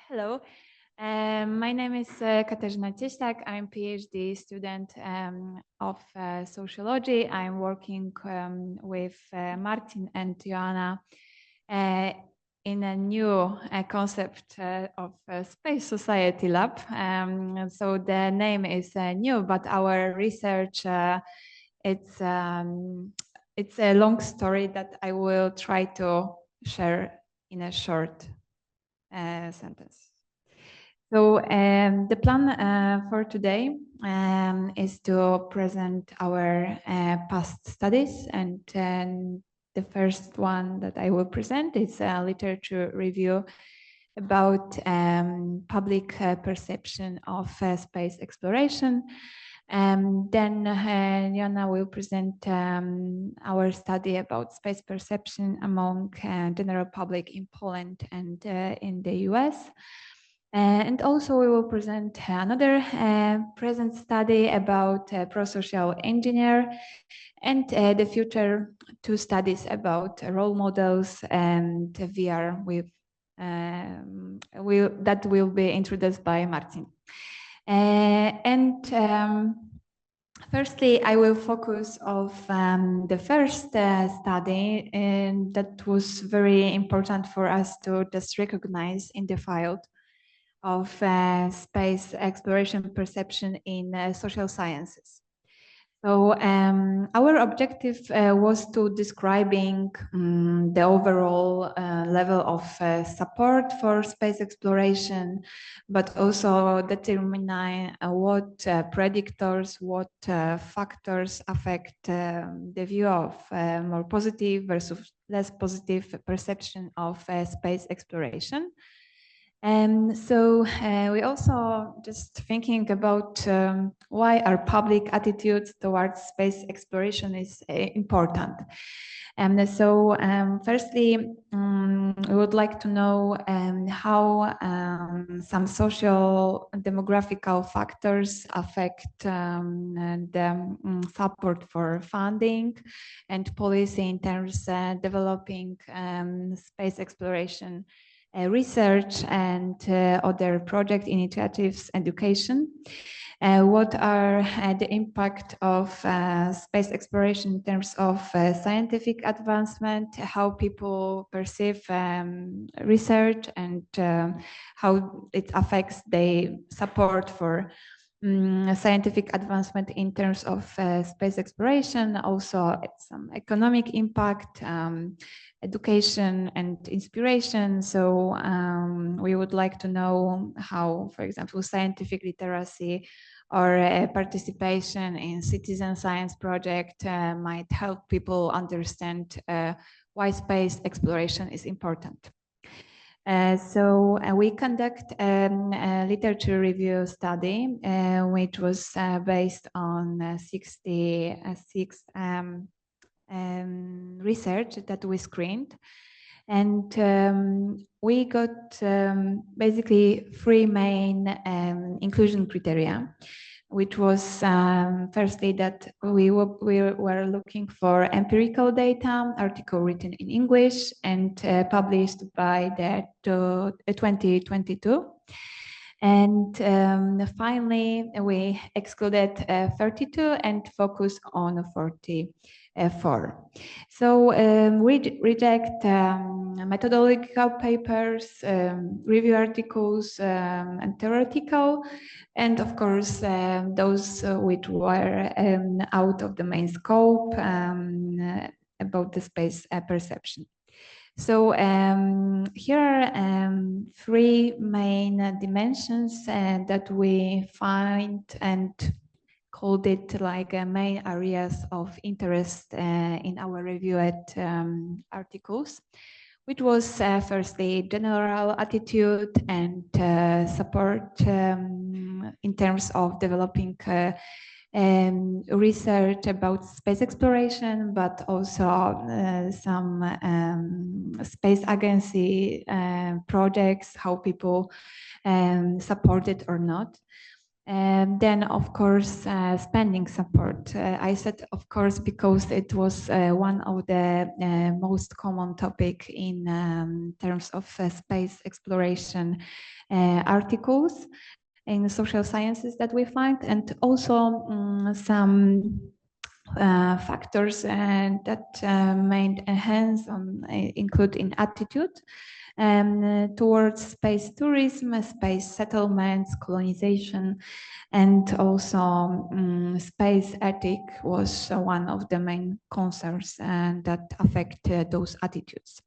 Hello, my name is Katarzyna Cieslak. I'm PhD student of sociology. I'm working with Marcin and Joanna uh, in a new concept of Space Society Lab. So the name is new, but our research it's um, it's a long story that I will try to share in a short sentence. So the plan for today is to present our past studies, and the first one that I will present is a literature review about public perception of space exploration. Then Joanna will present our study about space perception among general public in Poland and in the US. And also we will present another present study about pro-social engineer and the future two studies about role models and VR that will be introduced by Marcin. Firstly, I will focus on the first study, and that was very important for us to just recognize in the field of space exploration perception in social sciences. So our objective was to describing the overall level of support for space exploration, but also determining what predictors, what factors affect the view of more positive versus less positive perception of space exploration. So we also just thinking about why our public attitudes towards space exploration is important. And so firstly, we would like to know how some social demographical factors affect the support for funding and policy in terms of developing space exploration research and other project initiatives, education. What are the impact of space exploration in terms of scientific advancement, how people perceive research, and how it affects the support for scientific advancement in terms of space exploration, also some economic impact, education and inspiration. So we would like to know how, for example, scientific literacy or participation in citizen science project might help people understand why space exploration is important. So we conduct a literature review study, which was based on 66 research that we screened. And we got basically three main inclusion criteria, which was firstly that we were looking for empirical data, article written in English and published by the 2022. And finally, we excluded 32 and focused on 44. So we reject methodological papers, review articles, and theoretical, and of course those which were out of the main scope about the space perception. So here are three main dimensions that we find and called it like main areas of interest in our reviewed articles, which was firstly general attitude and support in terms of developing research about space exploration, but also some space agency projects, how people support it or not. Then, of course, spending support. I said, of course, because it was one of the most common topic in terms of space exploration articles in social sciences that we find, and also some factors that may enhance include in attitude towards space tourism, space settlements, colonization, and also space ethic was one of the main concerns that affect those attitudes.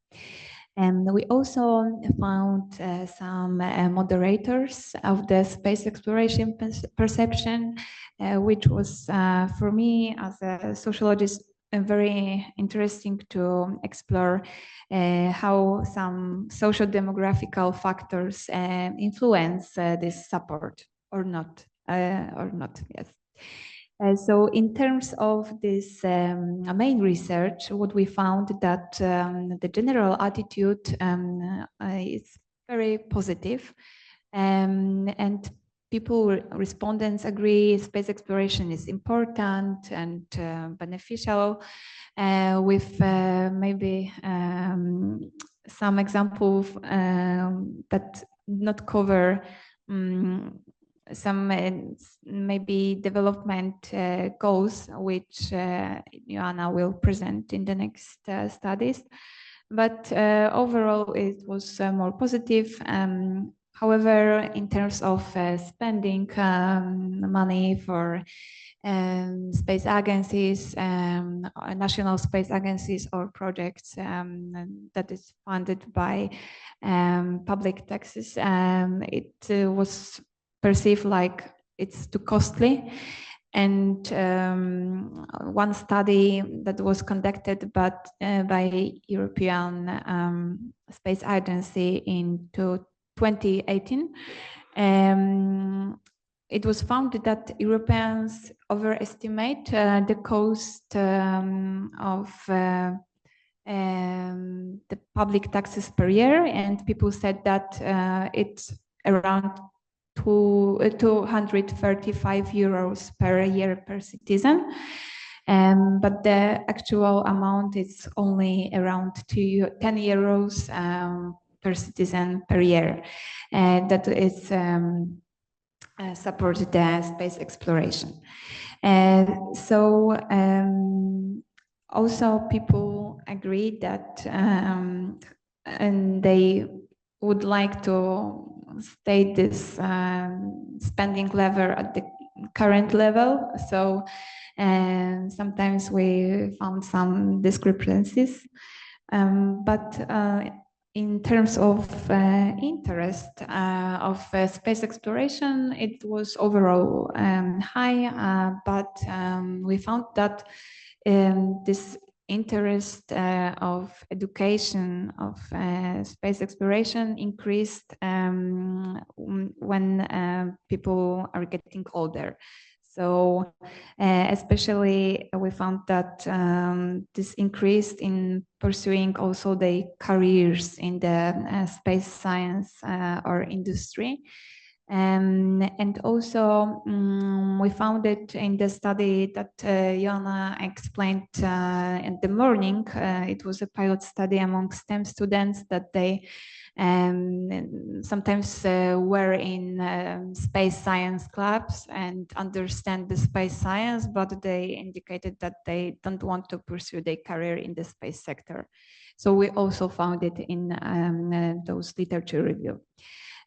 And we also found some moderators of the space exploration perception, which was for me as a sociologist very interesting to explore how some social demographical factors influence this support or not, yes. So in terms of this main research, what we found that the general attitude is very positive, and respondents agree space exploration is important and beneficial, with maybe some examples that not cover some maybe development goals, which Joanna will present in the next studies. But overall, it was more positive. However, in terms of spending money for space agencies, national space agencies or projects that is funded by public taxes, it was perceived like it's too costly. And one study that was conducted by European Space Agency in 2018, it was found that Europeans overestimate the cost of the public taxes per year, and people said that it's around 235 euros per year per citizen. But the actual amount is only around 10 euros per citizen per year. That is support the space exploration. So also people agree that and they would like to stay this spending level at the current level. So sometimes we found some discrepancies, but in terms of interest of space exploration, it was overall high, but we found that this interest of education of space exploration increased when people are getting older. So especially we found that this increased in pursuing also the careers in the space science or industry. And also we found it in the study that Joanna explained in the morning. It was a pilot study among STEM students that they sometimes were in space science clubs and understand the space science, but they indicated that they don't want to pursue their career in the space sector. So we also found it in those literature review.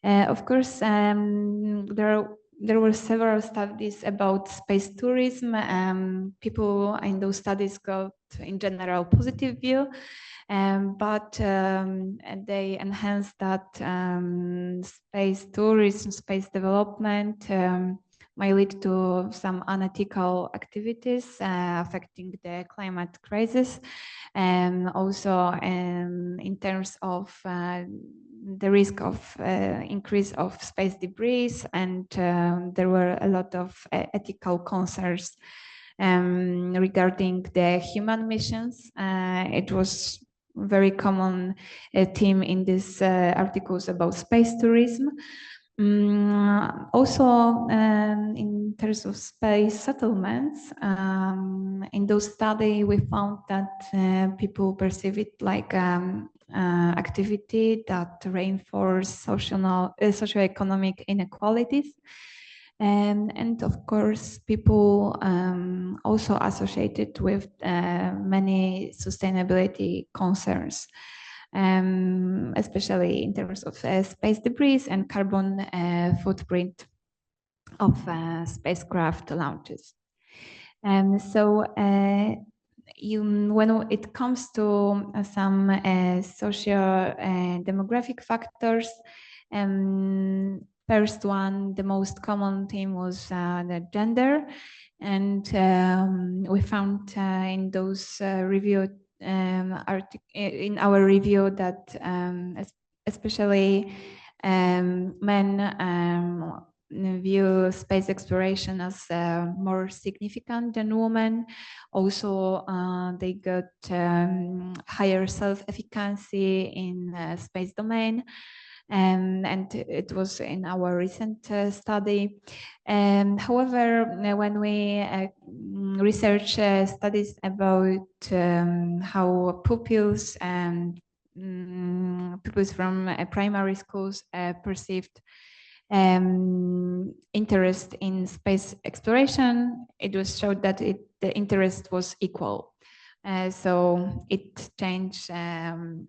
Of course, there were several studies about space tourism. People in those studies got, in general, positive view, but they enhanced that space tourism, space development might lead to some unethical activities affecting the climate crisis, and also in terms of the risk of increase of space debris, and there were a lot of ethical concerns regarding the human missions. It was very common theme in these articles about space tourism. Also, in terms of space settlements, in those studies, we found that people perceive it like activity that reinforce socioeconomic inequalities. And of course, people also associated with many sustainability concerns. Especially in terms of space debris and carbon footprint of spacecraft launches. So when it comes to some socio-demographic factors, first one, the most common theme was the gender. And we found in those reviewed in our review that especially men view space exploration as more significant than women. Also, they got higher self-efficacy in space domain. And it was in our recent study. However, when we research studies about how pupils and pupils from primary schools perceived interest in space exploration, it was showed that the interest was equal. So it changed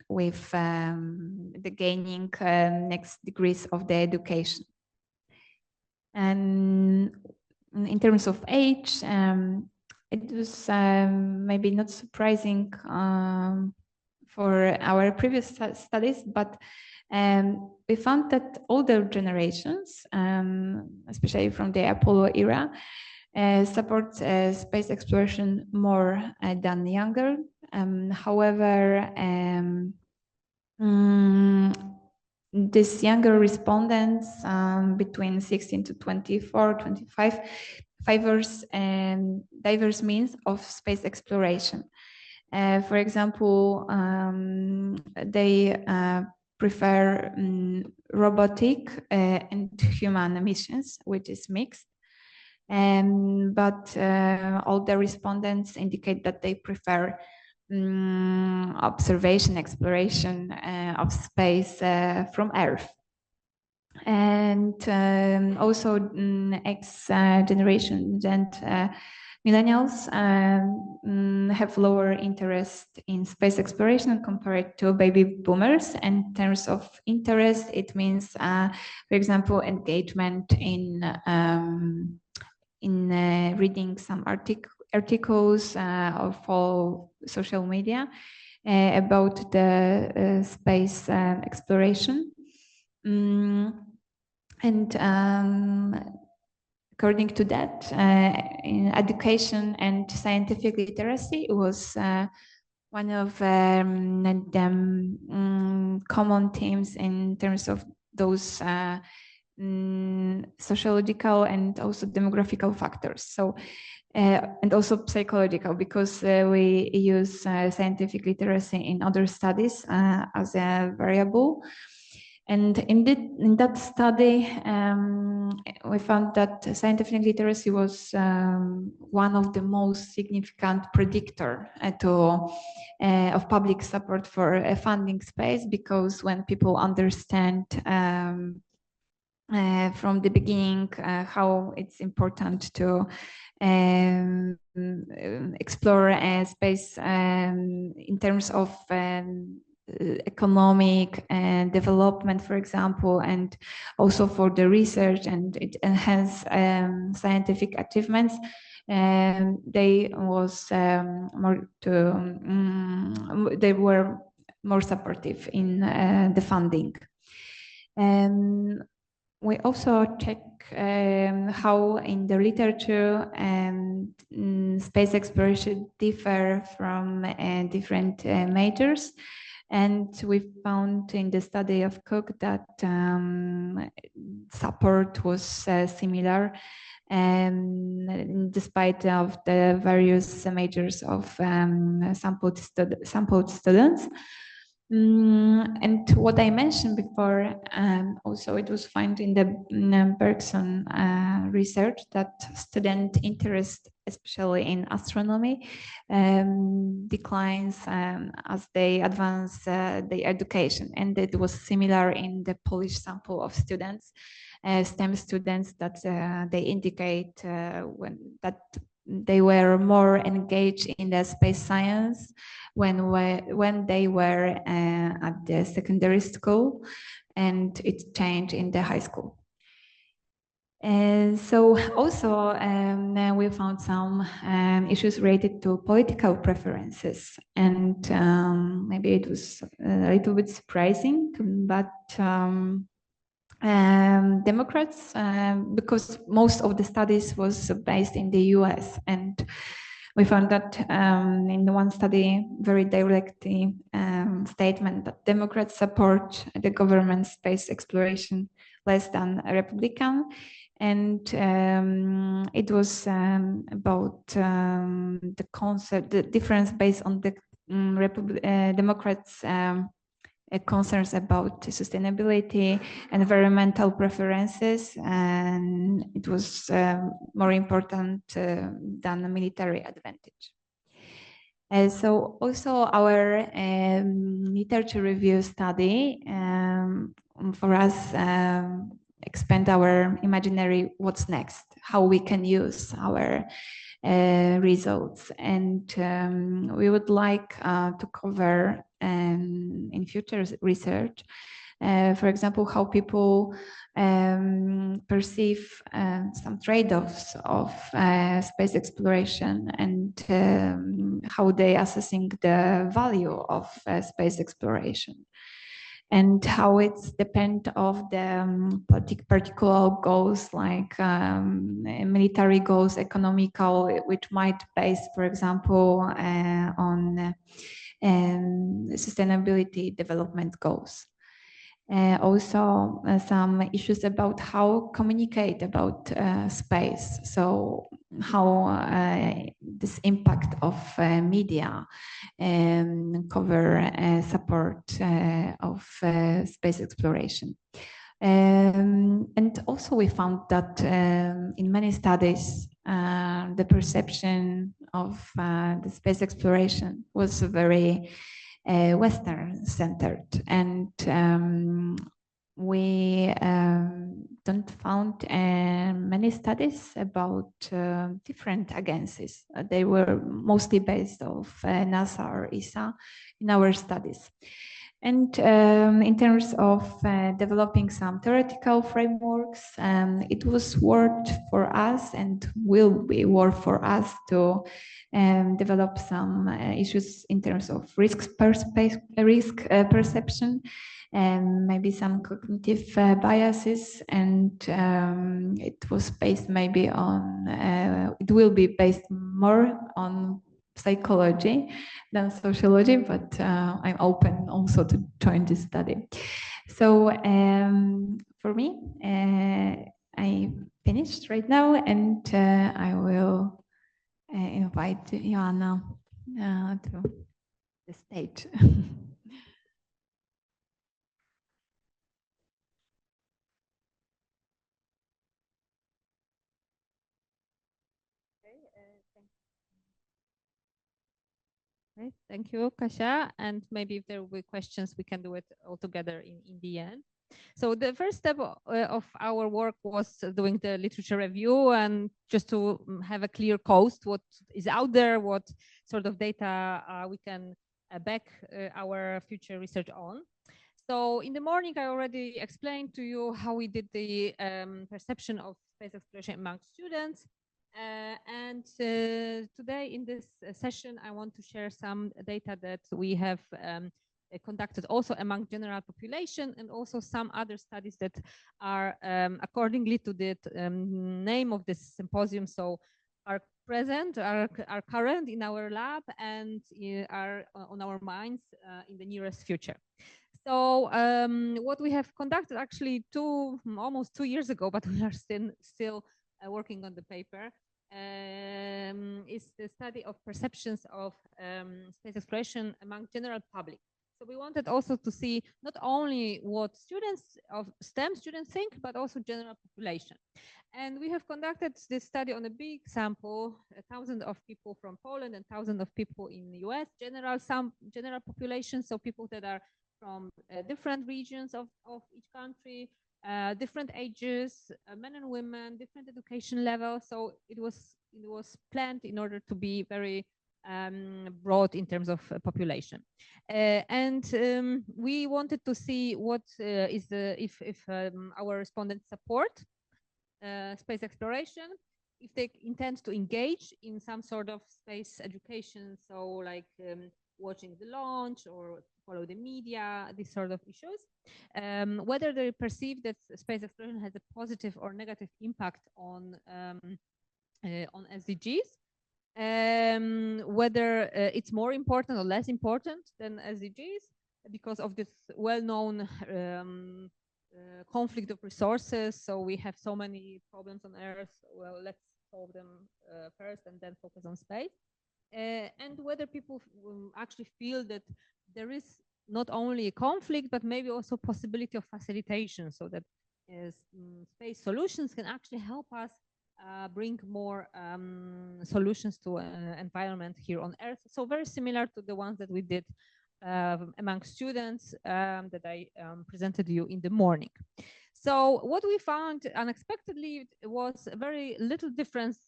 with the gaining next degrees of the education. And in terms of age, it was maybe not surprising for our previous studies, but we found that older generations, especially from the Apollo era, support space exploration more than younger. However, these younger respondents between 16 to 24, 25 favors diverse means of space exploration. For example, they prefer robotic and human missions, which is mixed. But all the respondents indicate that they prefer observation, exploration of space from Earth. And also X generations and millennials have lower interest in space exploration compared to baby boomers. And in terms of interest, it means, for example, engagement in reading some articles or follow social media about the space exploration. And according to that, in education and scientific literacy was one of the common themes in terms of those sociological and also demographical factors. So, and also psychological, because we use scientific literacy in other studies as a variable. And in that study, we found that scientific literacy was one of the most significant predictor of public support for funding space, because when people understand from the beginning how it's important to explore space in terms of economic development, for example, and also for the research, and it enhance scientific achievements. They were more supportive in the funding. We also check how in the literature space exploration differ from different majors. And we found in the study of Cook that support was similar, despite of the various majors of sampled students. And what I mentioned before, also it was found in the Bergson research that student interest, especially in astronomy, declines as they advance their education. And it was similar in the Polish sample of students, STEM students, that they indicate that they were more engaged in the space science when they were at the secondary school, and it changed in the high school. And so also we found some issues related to political preferences, and maybe it was a little bit surprising, but Democrats, because most of the studies was based in the US, and we found that in one study very directly statement that Democrats support the government space exploration less than a Republican. And it was about the concept, the difference based on the Democrats' concerns about sustainability, environmental preferences, and it was more important than a military advantage. So also our literature review study for us expand our imaginary what's next, how we can use our results. And we would like to cover in future research, for example, how people perceive some trade-offs of space exploration, and how they assessing the value of space exploration, and how it's depend of the particular goals, like military goals, economical, which might base, for example, on sustainability development goals. Also some issues about how communicate about space. So how this impact of media cover support of space exploration. And also we found that in many studies, the perception of the space exploration was very Western centered, and we don't found many studies about different agencies. They were mostly based off NASA or ESA in our studies. And in terms of developing some theoretical frameworks, it was worth for us and will be worth for us to develop some issues in terms of risk perception, and maybe some cognitive biases. And it was based maybe on, it will be based more on psychology than sociology, but I'm open also to join this study. So for me, I finished right now, and I will invite Joanna to the stage. Okay, thank you, Kasia. And maybe if there will be questions, we can do it all together in the end. So the first step of our work was doing the literature review, and just to have a clear coast, what is out there, what sort of data we can back our future research on. So in the morning, I already explained to you how we did the perception of space exploration among students. And today in this session, I want to share some data that we have conducted also among general population, and also some other studies that are accordingly to the name of this symposium. So are present, are current in our lab, and are on our minds in the nearest future. So what we have conducted actually almost 2 years ago, but we are still working on the paper, is the study of perceptions of space exploration among general public. So we wanted also to see not only what students of STEM students think, but also general population. And we have conducted this study on a big sample, 1,000 of people from Poland and 1,000 of people in the US, general population, so people that are from different regions of each country, different ages, men and women, different education levels. So it was planned in order to be very broad in terms of population. And we wanted to see what is the if our respondents support space exploration, if they intend to engage in some sort of space education, so like watching the launch or follow the media, these sort of issues, whether they perceive that space exploration has a positive or negative impact on SDGs, whether it's more important or less important than SDGs because of this well-known conflict of resources. So we have so many problems on Earth. Well, let's solve them first and then focus on space. And whether people actually feel that there is not only a conflict, but maybe also possibility of facilitation, so that space solutions can actually help us bring more solutions to environment here on Earth. So very similar to the ones that we did among students that I presented you in the morning. So what we found unexpectedly was very little difference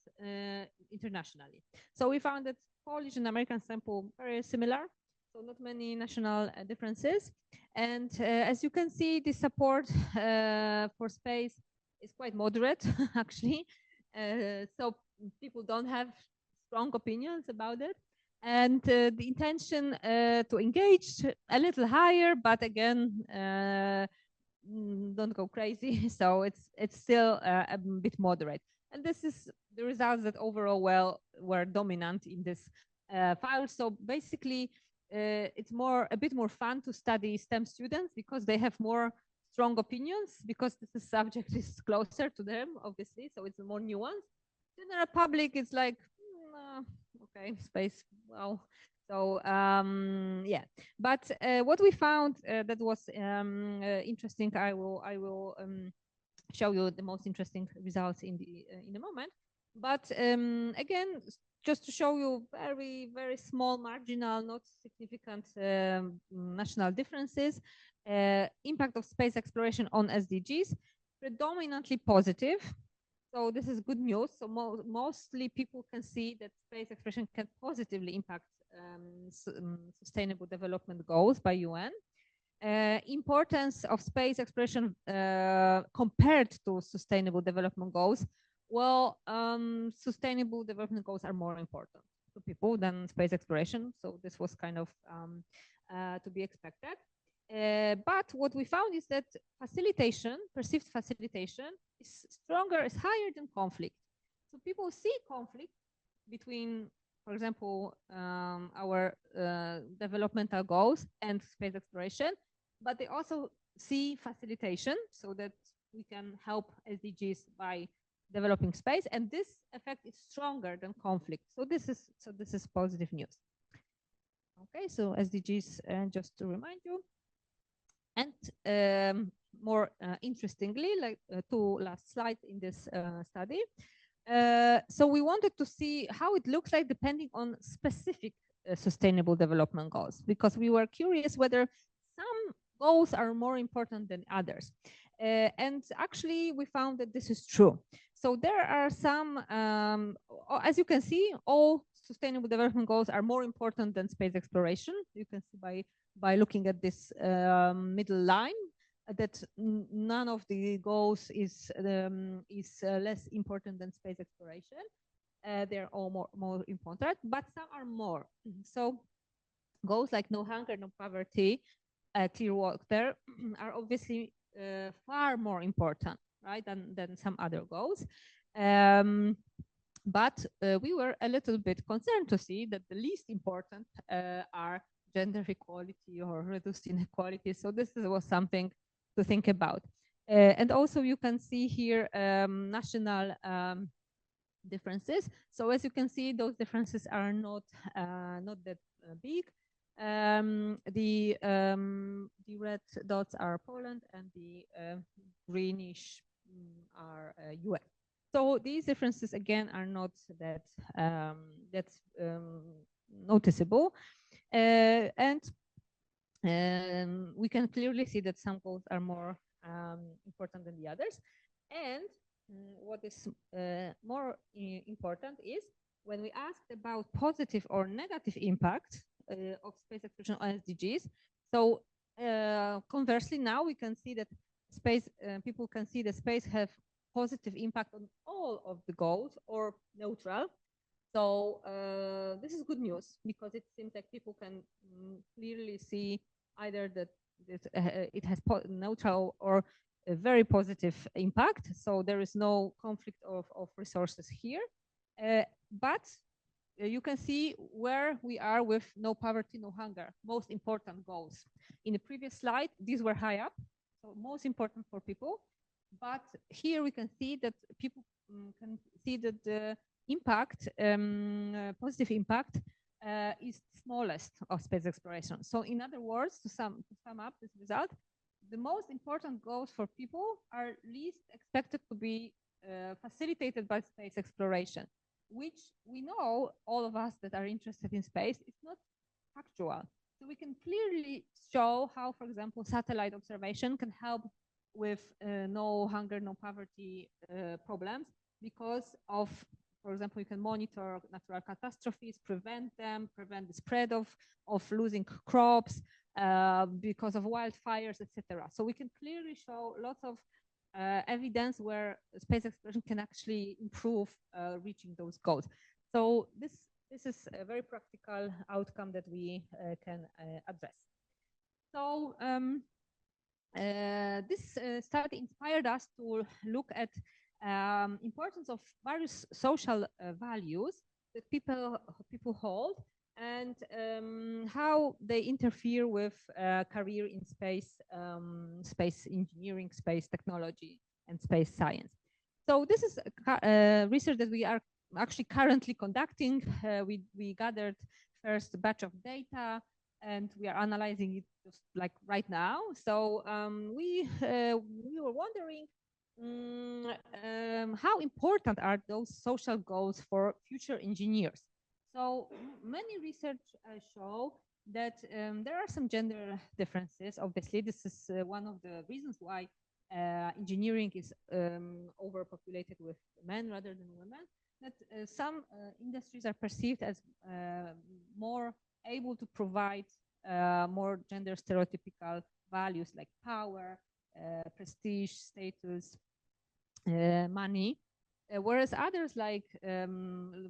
internationally. So we found that Polish and American sample very similar, so not many national differences. And as you can see, the support for space is quite moderate, actually. So people don't have strong opinions about it. And the intention to engage a little higher, but again, don't go crazy. So it's still a bit moderate. And this is the results that overall were dominant in this file. So basically, it's a bit more fun to study STEM students because they have more strong opinions, because this subject is closer to them, obviously. So it's more nuanced. General public is like, okay, space, well. So yeah, but what we found that was interesting, I will show you the most interesting results in a moment. But again, just to show you very, very small, marginal, not significant national differences, impact of space exploration on SDGs, predominantly positive. So this is good news. So mostly people can see that space exploration can positively impact sustainable development goals by UN. Importance of space exploration compared to sustainable development goals. Well, sustainable development goals are more important to people than space exploration. So this was kind of to be expected. But what we found is that perceived facilitation is higher than conflict. So people see conflict between, for example, our developmental goals and space exploration, but they also see facilitation, so that we can help SDGs by developing space, and this effect is stronger than conflict. So this is positive news. Okay, so SDGs, just to remind you. And more interestingly, like two last slides in this study. So we wanted to see how it looks like depending on specific sustainable development goals, because we were curious whether some goals are more important than others. And actually, we found that this is true. So there are some, as you can see, all sustainable development goals are more important than space exploration. You can see by looking at this middle line that none of the goals is less important than space exploration. They're all more important, but some are more. So goals like no hunger, no poverty, clear water are obviously far more important, right, than some other goals. But we were a little bit concerned to see that the least important are gender equality or reduced inequality. So this was something to think about. And also you can see here national differences. So as you can see, those differences are not that big. The red dots are Poland, and the greenish are US. So these differences again are not that that's noticeable, and we can clearly see that some goals are more important than the others. And what is more important is when we asked about positive or negative impact of space exploration on SDGs. So conversely, now we can see that space people can see that space have positive impact on all of the goals or neutral. So this is good news because it seems like people can clearly see either that it has neutral or a very positive impact. So there is no conflict of resources here. But you can see where we are with no poverty, no hunger, most important goals. In the previous slide, these were high up, so most important for people. But here we can see that people can see that the impact, positive impact, is smallest of space exploration. So in other words, to sum up this result, the most important goals for people are least expected to be facilitated by space exploration, which we know, all of us that are interested in space, is not factual. So we can clearly show how, for example, satellite observation can help with no hunger, no poverty problems because of, for example, you can monitor natural catastrophes, prevent them, prevent the spread of losing crops because of wildfires, etc. So we can clearly show lots of evidence where space exploration can actually improve reaching those goals. So this is a very practical outcome that we can address. So this study inspired us to look at importance of various social values that people hold and how they interfere with career in space, space engineering, space technology, and space science. So this is research that we are actually currently conducting. We gathered first batch of data, and we are analyzing it just like right now. So we were wondering how important are those social goals for future engineers. So many research show that there are some gender differences. Obviously, this is one of the reasons why engineering is overpopulated with men rather than women. That some industries are perceived as more able to provide more gender stereotypical values like power, prestige, status, money. Whereas others like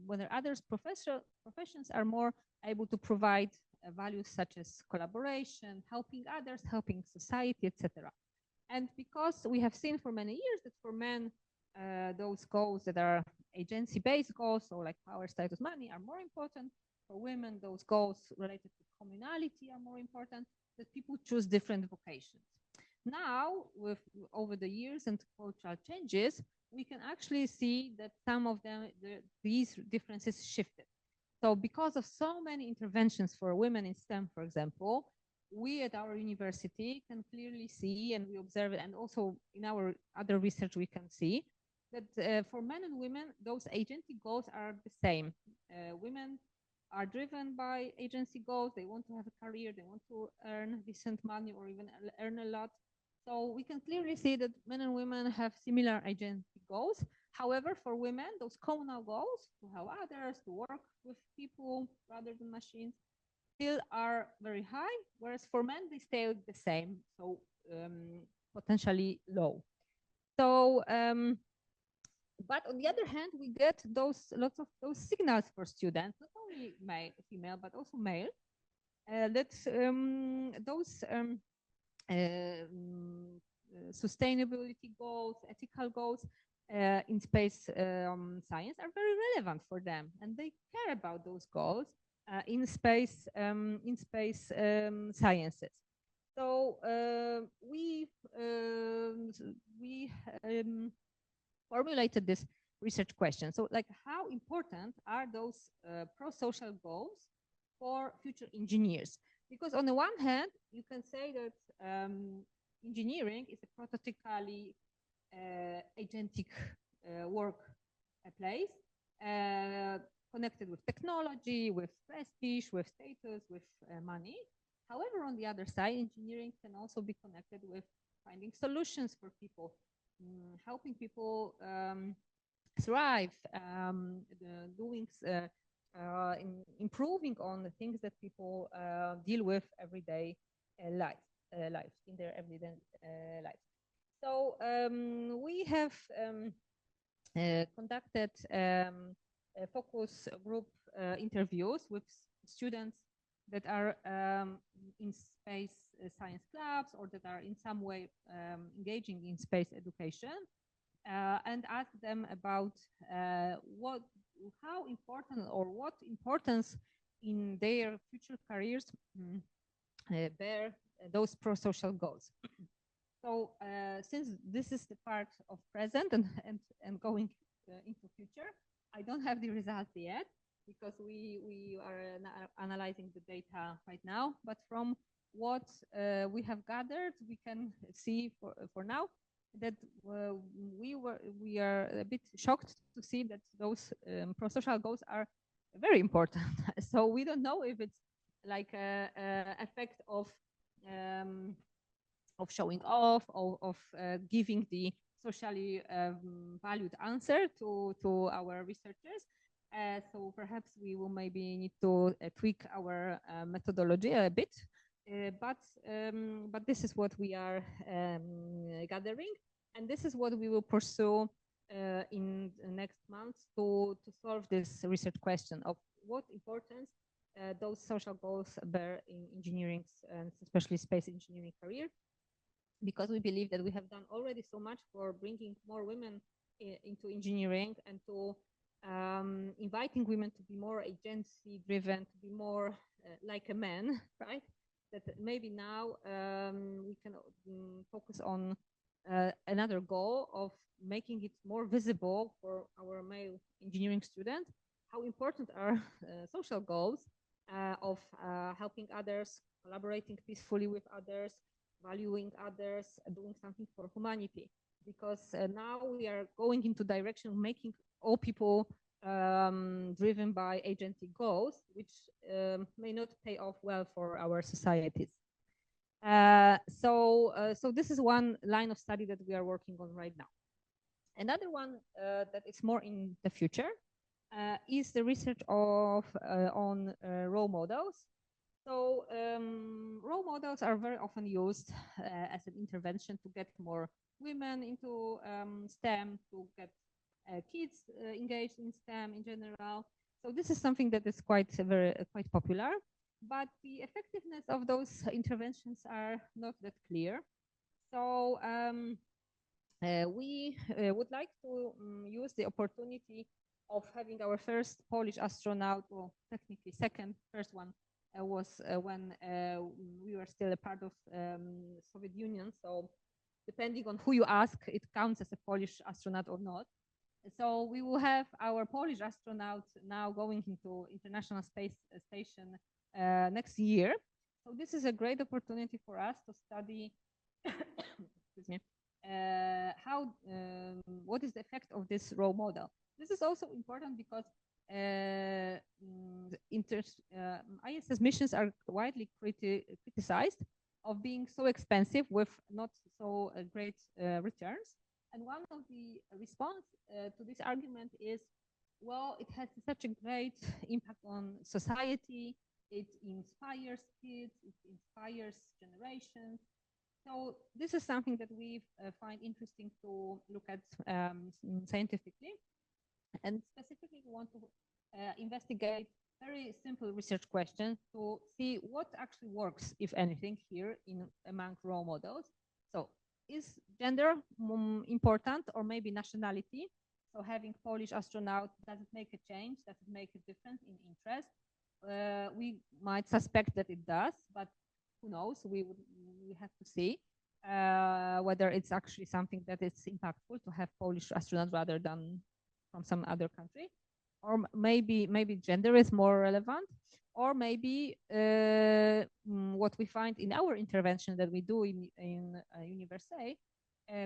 whether others professions are more able to provide values such as collaboration, helping others, helping society, etc. And because we have seen for many years that for men those goals that are agency-based goals, so like power, status, money, are more important. For women, those goals related to communality are more important, that people choose different vocations. Now, over the years and cultural changes, we can actually see that some of them, these differences shifted. So because of so many interventions for women in STEM, for example, we at our university can clearly see, and we observe it, and also in our other research we can see, that for men and women, those agency goals are the same. Women are driven by agency goals. They want to have a career, they want to earn decent money or even earn a lot. So we can clearly see that men and women have similar agency goals. However, for women, those communal goals, to help others, to work with people rather than machines, still are very high, whereas for men, they stay the same, so potentially low. So, but on the other hand, we get lots of those signals for students, not only female, but also male, that those sustainability goals, ethical goals in space science are very relevant for them, and they care about those goals in space sciences. So we formulated this research question. So, like, how important are those pro-social goals for future engineers? Because on the one hand, you can say that engineering is a prototypically agentic work place, connected with technology, with prestige, with status, with money. However, on the other side, engineering can also be connected with finding solutions for people, helping people thrive, doing improving on the things that people deal with everyday life in their everyday life. So we have conducted focus group interviews with students that are in space science clubs or that are in some way engaging in space education, and ask them about how important or what importance in their future careers bear those pro-social goals. So since this is the part of present and going into future, I don't have the results yet because we are analyzing the data right now. But from what we have gathered, we can see for now that we are a bit shocked to see that those pro-social goals are very important. So we don't know if it's like a effect of showing off, of giving the socially valued answer to our researchers. So perhaps we will maybe need to tweak our methodology a bit. But this is what we are gathering, and this is what we will pursue in the next months to solve this research question of what importance those social goals bear in engineering and especially space engineering career, because we believe that we have done already so much for bringing more women into engineering and to inviting women to be more agency driven, to be more like a man, right? That maybe now we can focus on another goal of making it more visible for our male engineering students, how important are social goals of helping others, collaborating peacefully with others, valuing others, doing something for humanity. Because now we are going into direction of making all people driven by agentic goals, which may not pay off well for our societies. So this is one line of study that we are working on right now. Another one that is more in the future is the research on role models. So role models are very often used as an intervention to get more women into STEM, to get kids engaged in STEM in general. So this is something that is quite popular, but the effectiveness of those interventions are not that clear. So we would like to use the opportunity of having our first Polish astronaut, well, technically second, first one was when we were still a part of Soviet Union. So depending on who you ask, it counts as a Polish astronaut or not. So we will have our Polish astronaut now going into International Space Station next year. So this is a great opportunity for us to study excuse me, what is the effect of this role model. This is also important because ISS missions are widely criticized of being so expensive with not so great returns. And one of the response to this argument is, well, it has such a great impact on society. It inspires kids, it inspires generations. So this is something that we find interesting to look at scientifically. And specifically, we want to investigate very simple research questions to see what actually works, if anything, here among role models. So is gender important, or maybe nationality? So having Polish astronaut, does it make a change? Does it make a difference in interest? We might suspect that it does, but who knows? We have to see whether it's actually something that is impactful to have Polish astronauts rather than from some other country, or maybe gender is more relevant. or maybe what we find in our intervention that we do in University,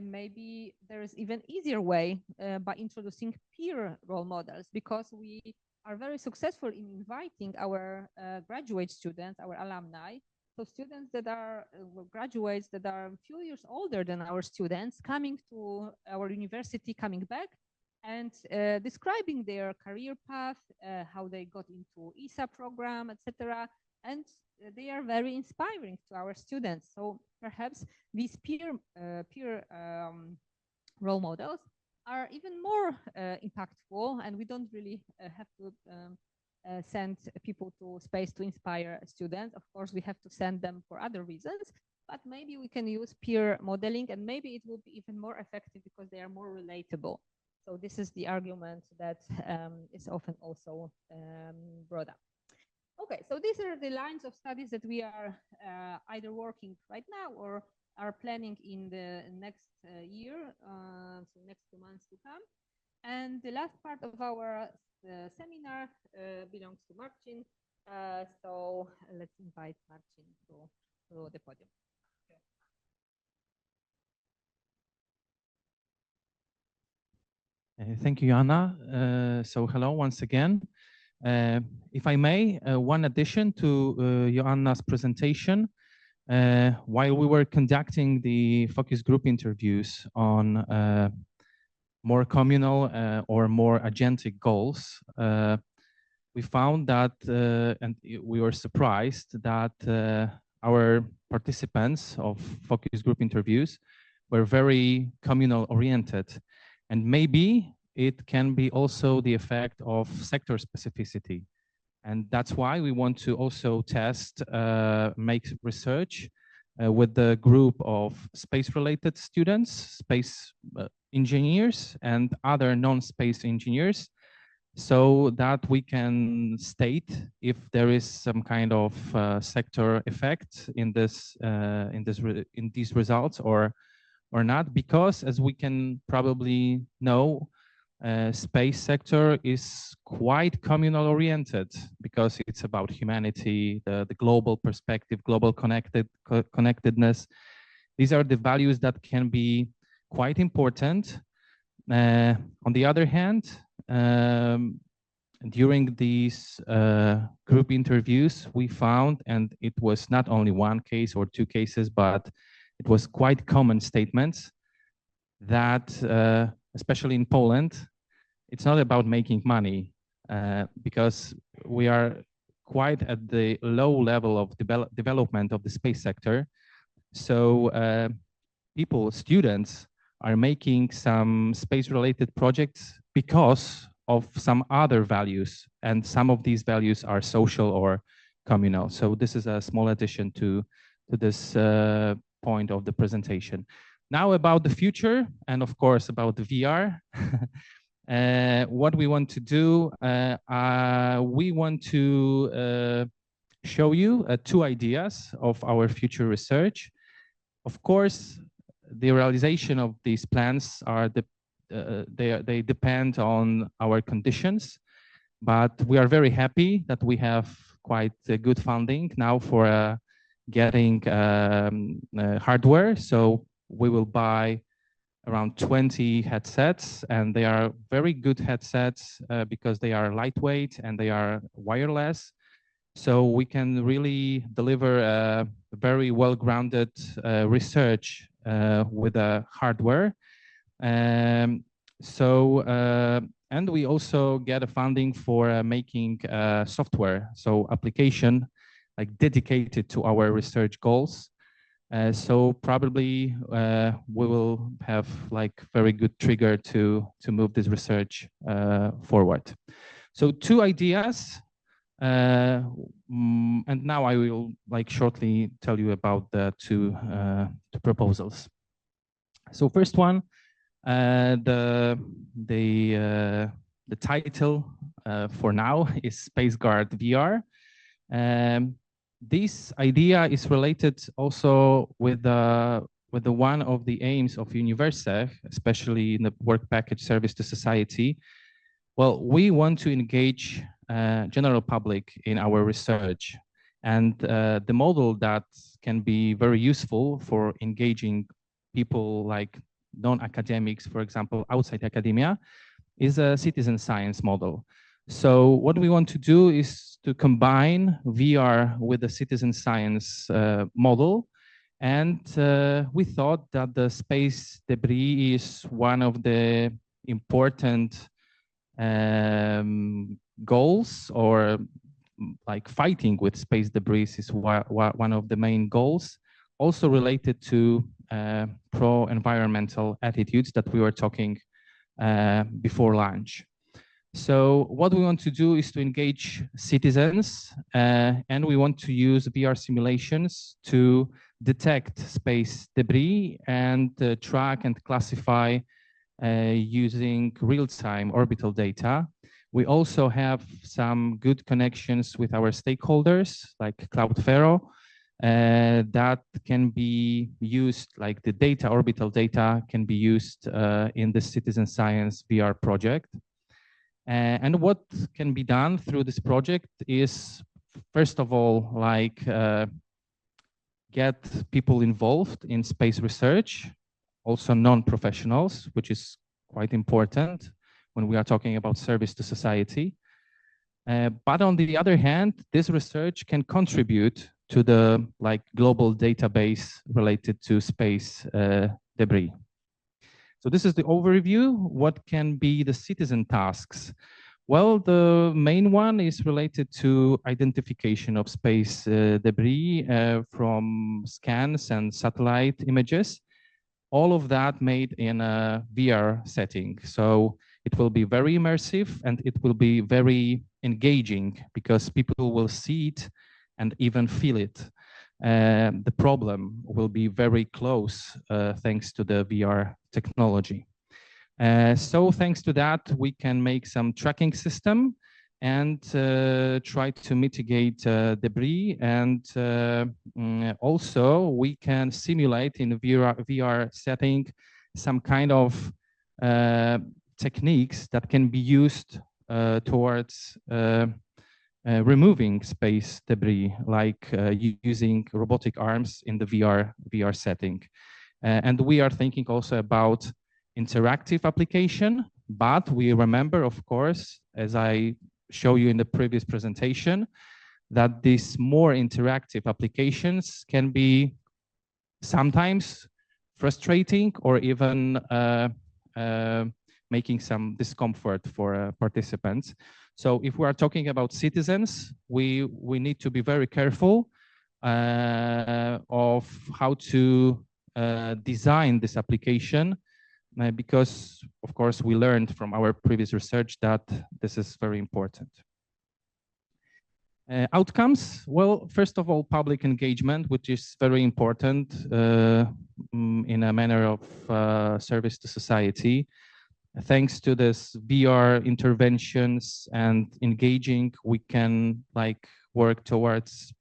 maybe there is even easier way by introducing peer role models, because we are very successful in inviting our graduate students, our alumni. So students that are graduates that are a few years older than our students coming to our university, coming back and describing their career path, how they got into ESA program, etc. And they are very inspiring to our students. So perhaps these peer role models are even more impactful, and we don't really have to send people to space to inspire students. Of course, we have to send them for other reasons, but maybe we can use peer modeling, and maybe it will be even more effective because they are more relatable. So this is the argument that is often also brought up. Okay, so these are the lines of studies that we are either working right now or are planning in the next year, so next 2 months to come. And the last part of our seminar belongs to Marcin. So let's invite Marcin to the podium. Thank you, Joanna. So hello once again. If I may, one addition to Joanna's presentation. While we were conducting the focus group interviews on more communal or more agentic goals, we found that, and we were surprised that our participants of focus group interviews were very communal oriented. And maybe it can be also the effect of sector specificity. And that's why we want to also test, make research with the group of space-related students, space engineers, and other non-space engineers, so that we can state if there is some kind of sector effect in these results or not, because as we can probably know, space sector is quite communal oriented, because it's about humanity, the global perspective, global connectedness. These are the values that can be quite important. On the other hand, during these group interviews, we found, and it was not only one case or two cases, but it was quite common statements that, especially in Poland, it's not about making money, because we are quite at the low level of development of the space sector. So people, students, are making some space-related projects because of some other values, and some of these values are social or communal. So this is a small addition to this point of the presentation. Now about the future, and of course about the VR. What we want to do, we want to show you two ideas of our future research. Of course, the realization of these plans are they depend on our conditions, but we are very happy that we have quite good funding now for getting hardware. So we will buy around 20 headsets, and they are very good headsets because they are lightweight and they are wireless. So we can really deliver a very well-grounded research with a hardware. And we also get a funding for making software, so application like dedicated to our research goals. So probably we will have like very good trigger to move this research forward. So two ideas, and now I will like shortly tell you about the two proposals. So first one, the title for now is SpaceGuard VR. This idea is related also with the one of the aims of University, especially in the work package service to society. Well, we want to engage general public in our research. And the model that can be very useful for engaging people like non-academics, for example, outside academia, is a citizen science model. So what we want to do is to combine VR with the citizen science model. And we thought that the space debris is one of the important goals, or like fighting with space debris is one of the main goals, also related to pro-environmental attitudes that we were talking before lunch. So what we want to do is to engage citizens, and we want to use VR simulations to detect space debris and track and classify using real-time orbital data. We also have some good connections with our stakeholders like Cloudflare that can be used, like the data, orbital data can be used in the citizen science VR project. And what can be done through this project is, first of all, like get people involved in space research, also non-professionals, which is quite important when we are talking about service to society. But on the other hand, this research can contribute to the global database related to space debris. So this is the overview. What can be the citizen tasks? Well, the main one is related to identification of space debris from scans and satellite images. All of that made in a VR setting. So it will be very immersive and it will be very engaging because people will see it and even feel it. The problem will be very close thanks to the VR technology. So thanks to that, we can make some tracking system and try to mitigate debris. And also we can simulate in a VR setting some kind of techniques that can be used towards removing space debris, like using robotic arms in the VR setting. And we are thinking also about interactive application, but we remember, of course, as I show you in the previous presentation, that these more interactive applications can be sometimes frustrating or even making some discomfort for participants. So if we are talking about citizens, we need to be very careful of how to design this application, because of course we learned from our previous research that this is very important. Outcomes, well, first of all, public engagement, which is very important in a manner of service to society. Thanks to this VR interventions and engaging, we can work towards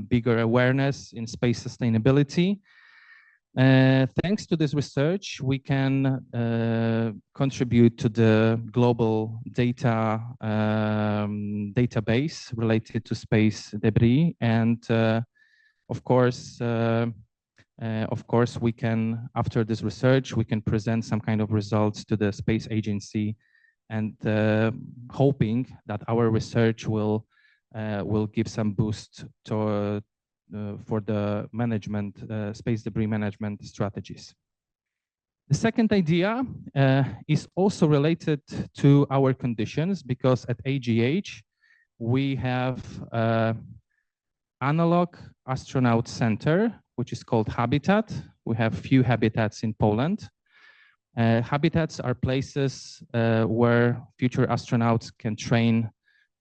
bigger awareness in space sustainability. Thanks to this research, we can contribute to the global data database related to space debris, and of course, we can, after this research, we can present some kind of results to the space agency, and hoping that our research will give some boost to for the management, space debris management strategies. The second idea is also related to our conditions, because at AGH we have analog astronaut center, which is called Habitat. We have few habitats in Poland. Habitats are places where future astronauts can train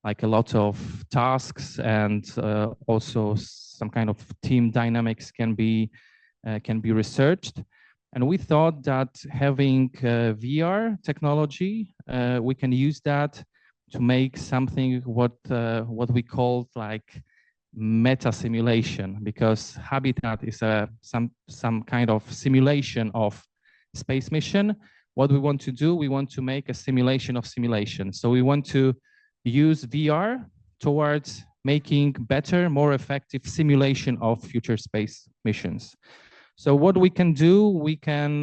a lot of tasks, and also some kind of team dynamics can be researched. And we thought that having VR technology, we can use that to make something what we call meta simulation, because Habitat is some kind of simulation of space mission. What we want to do, we want to make a simulation of simulation. So we want to use VR towards making better, more effective simulation of future space missions. So what we can do, we can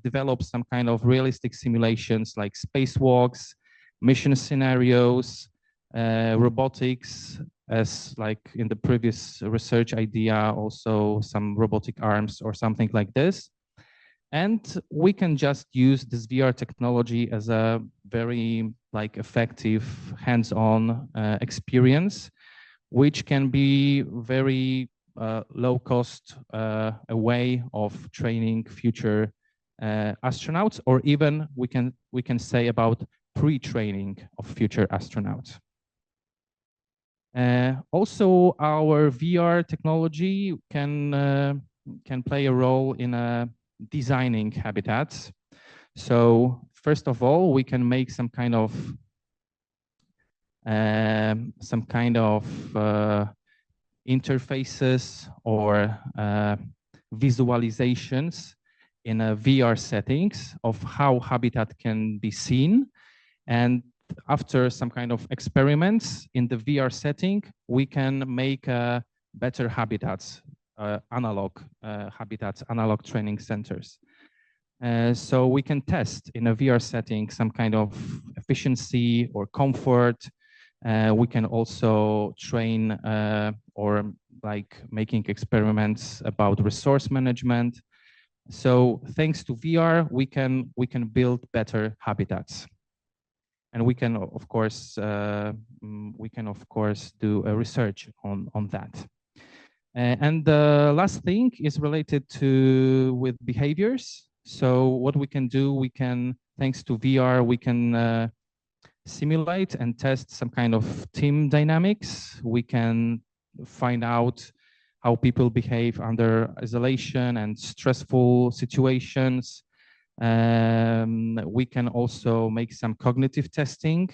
develop some kind of realistic simulations like spacewalks, mission scenarios, robotics, as like in the previous research idea, also some robotic arms or something like this. And we can just use this VR technology as a very like effective hands-on experience, which can be very low cost a way of training future astronauts, or even we can say about pre-training of future astronauts. Also, our VR technology can play a role in designing habitats. So first of all, we can make some kind of interfaces or visualizations in a VR settings of how habitat can be seen. And after some kind of experiments in the VR setting, we can make better habitats, analog habitats, analog training centers. So we can test in a VR setting some kind of efficiency or comfort. We can also train or like making experiments about resource management. So thanks to VR, we can build better habitats, and we can of course do a research on that. And the last thing is related with behaviors. So what we can do, we can, thanks to VR, we can simulate and test some kind of team dynamics. We can find out how people behave under isolation and stressful situations. We can also make some cognitive testing.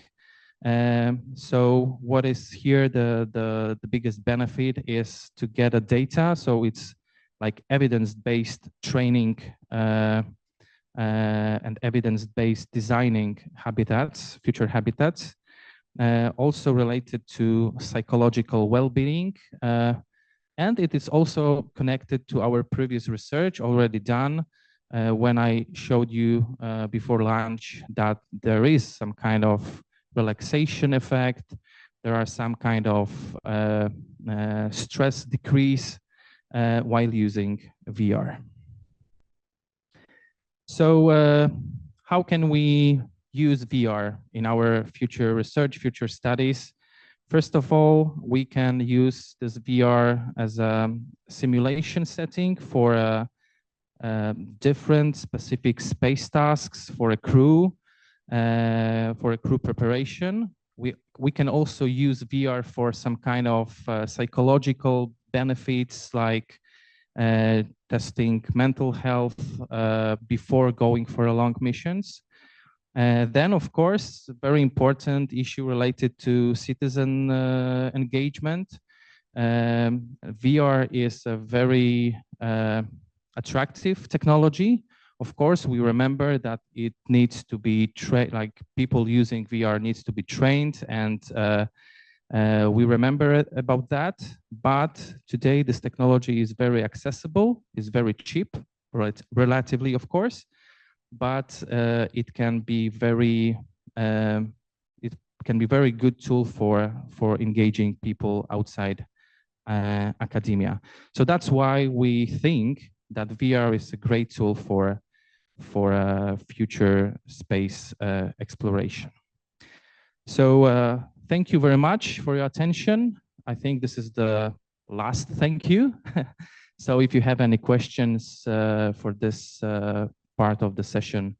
So what is here the biggest benefit is to get a data. So it's like evidence-based training and evidence-based designing habitats, future habitats, also related to psychological well-being. And it is also connected to our previous research already done when I showed you before lunch that there is some kind of relaxation effect. There are some kind of stress decrease while using VR. So how can we use VR in our future research, future studies? First of all, we can use this VR as a simulation setting for different specific space tasks for a crew preparation. We can also use VR for some kind of psychological benefits, like testing mental health before going for long missions. Then, of course, a very important issue related to citizen engagement. VR is a very attractive technology. Of course, we remember that it needs to be trained, like people using VR needs to be trained, and we remember about that. But today, this technology is very accessible, is very cheap, relatively, of course, but it can be very good tool for engaging people outside academia. So that's why we think that VR is a great tool for future space exploration. So thank you very much for your attention. I think this is the last thank you. So if you have any questions for this part of the session,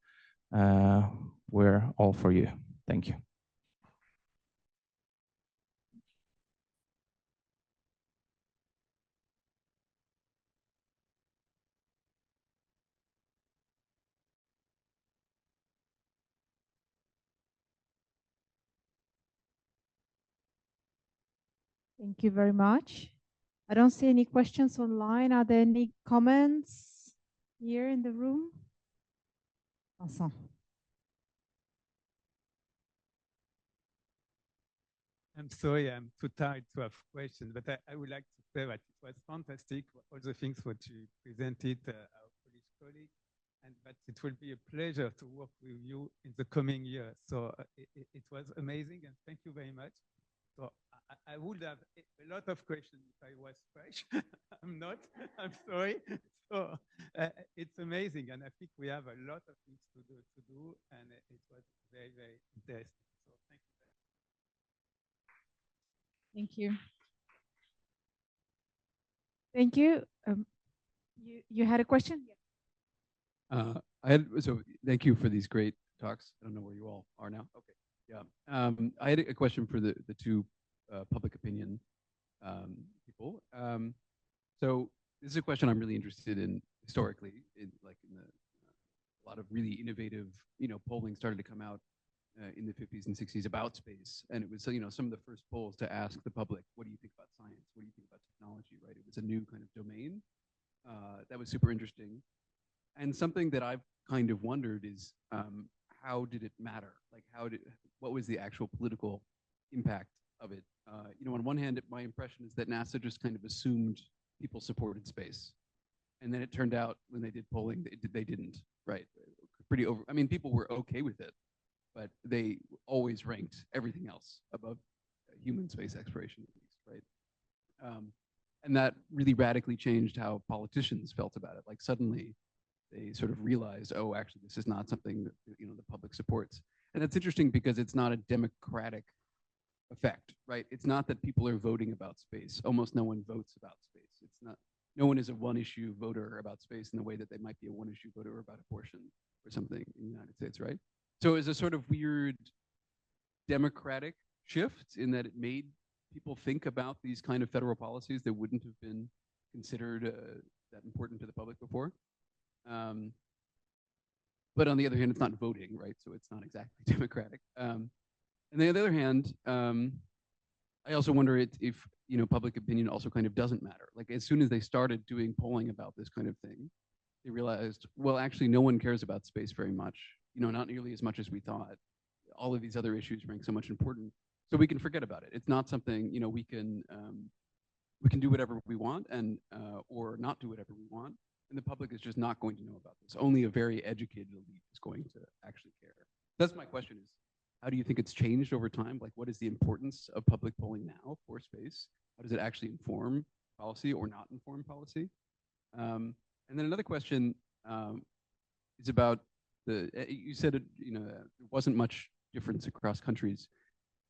we're all for you. Thank you. Thank you very much. I don't see any questions online. Are there any comments here in the room? Awesome. I'm sorry, I'm too tired to have questions, but I would like to say that it was fantastic, all the things what you presented, our Polish colleague, and that it will be a pleasure to work with you in the coming year. So it was amazing, and thank you very much. So I would have a lot of questions if I was fresh. I'm not, I'm sorry. So it's amazing, and I think we have a lot of things to do, and it was very, very interesting. So thank you. Thank you. Thank you. You had a question? So thank you for these great talks. I don't know where you all are now. Okay, yeah. I had a question for the two public opinion people. So this is a question I'm really interested in historically. A lot of really innovative, polling started to come out in the 50s and 60s about space, and it was some of the first polls to ask the public, what do you think about science? What do you think about technology? Right? It was a new kind of domain that was super interesting. And something that I've kind of wondered is how did it matter? Like what was the actual political impact of it? On one hand, my impression is that NASA just kind of assumed people supported space. And then it turned out when they did polling, they didn't, right? I mean, people were okay with it, but they always ranked everything else above human space exploration, at least, right? And that really radically changed how politicians felt about it. Like suddenly, they sort of realized, oh, actually, this is not something that the public supports. And that's interesting because it's not a democratic effect, right? It's not that people are voting about space. Almost no one votes about space. It's not. No one is a one-issue voter about space in the way that they might be a one-issue voter about abortion or something in the United States, right? So it was a sort of weird democratic shift in that it made people think about these kind of federal policies that wouldn't have been considered that important to the public before. But on the other hand, it's not voting, right? So it's not exactly democratic. And on the other hand, I also wonder if public opinion also kind of doesn't matter. Like as soon as they started doing polling about this kind of thing, they realized, well, actually, no one cares about space very much. Not nearly as much as we thought. All of these other issues rank so much important, so we can forget about it. It's not something we can do whatever we want and or not do whatever we want. And the public is just not going to know about this. Only a very educated elite is going to actually care. That's my question is, how do you think it's changed over time? Like, what is the importance of public polling now for space? How does it actually inform policy or not inform policy? And then another question is about you said, there wasn't much difference across countries.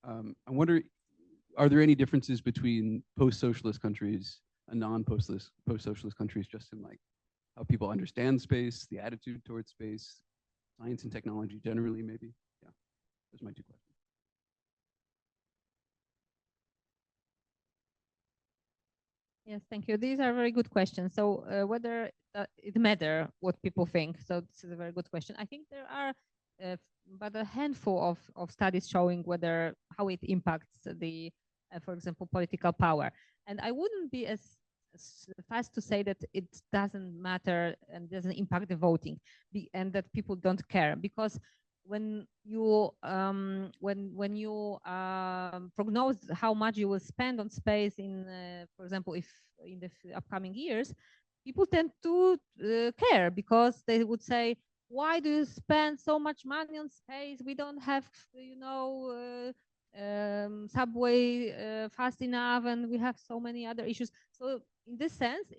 I wonder, are there any differences between post-socialist countries and post-socialist countries just in like how people understand space, the attitude towards space, science and technology generally, maybe? Yeah, those are my two questions. Yes, thank you. These are very good questions. So whether it matters what people think, so this is a very good question. I think there are but a handful of studies showing how it impacts the, for example, political power. And I wouldn't be as fast to say that it doesn't matter and doesn't impact the voting, and that people don't care, because when you prognose how much you will spend on space in, for example, if in the upcoming years, people tend to care, because they would say, why do you spend so much money on space? We don't have, subway fast enough, and we have so many other issues. So in this sense,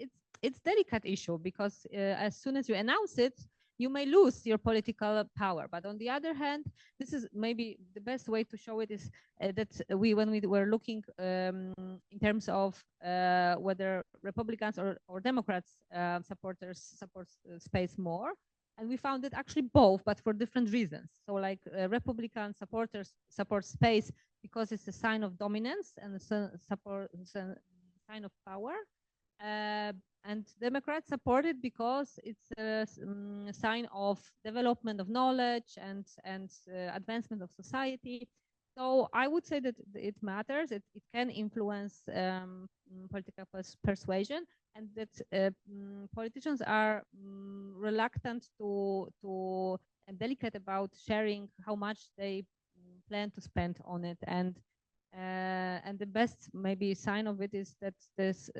it's delicate issue, because as soon as you announce it, you may lose your political power. But on the other hand, this is maybe the best way to show it is that when we were looking in terms of whether Republicans or Democrats support space more, and we found that actually both, but for different reasons. So like Republican supporters support space because it's a sign of dominance and a sign of power. And Democrats support it because it's a sign of development of knowledge and advancement of society. So I would say that it matters. It can influence political persuasion, and that politicians are reluctant to and delicate about sharing how much they plan to spend on it. And And the best maybe sign of it is that this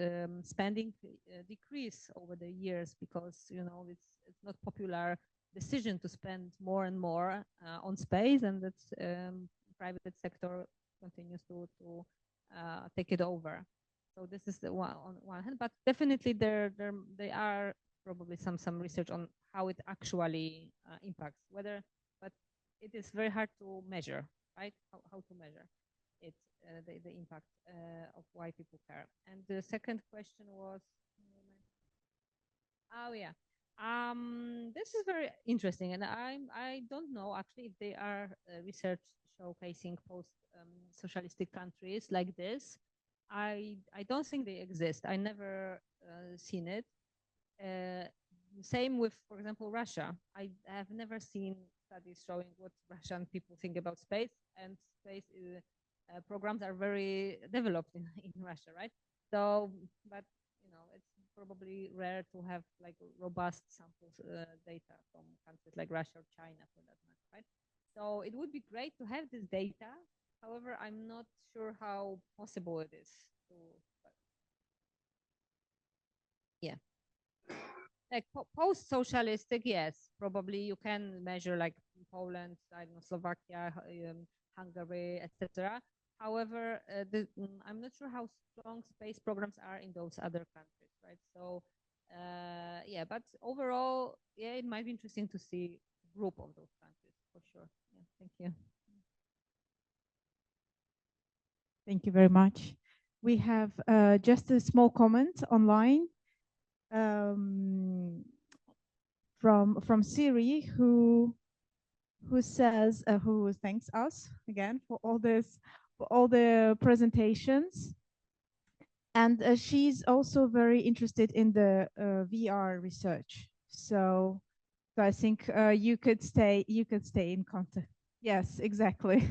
spending decrease over the years, because it's not popular decision to spend more and more on space, and that private sector continues to take it over. So this is the one on one hand, but definitely there are probably some research on how it actually impacts, whether, but it is very hard to measure, right? How to measure it, the impact of why people care. And the second question was, oh yeah, this is very interesting, and I don't know actually if they are research showcasing post socialistic countries like this. I don't think they exist. I never seen it. Same with, for example, Russia. I have never seen studies showing what Russian people think about space, and space programs are very developed in Russia, right? So, but it's probably rare to have like robust samples data from countries like Russia or China, for that matter, right? So it would be great to have this data. However, I'm not sure how possible it is to. Yeah. Like post-socialistic, yes, probably you can measure like Poland, I don't know, Slovakia, Hungary, etc. However, I'm not sure how strong space programs are in those other countries, right? So, yeah, but overall, yeah, it might be interesting to see a group of those countries for sure. Yeah, thank you. Thank you very much. We have just a small comment online from Siri, who says who thanks us again for all the presentations, and she's also very interested in the VR research. So I think you could stay in contact. Yes, exactly.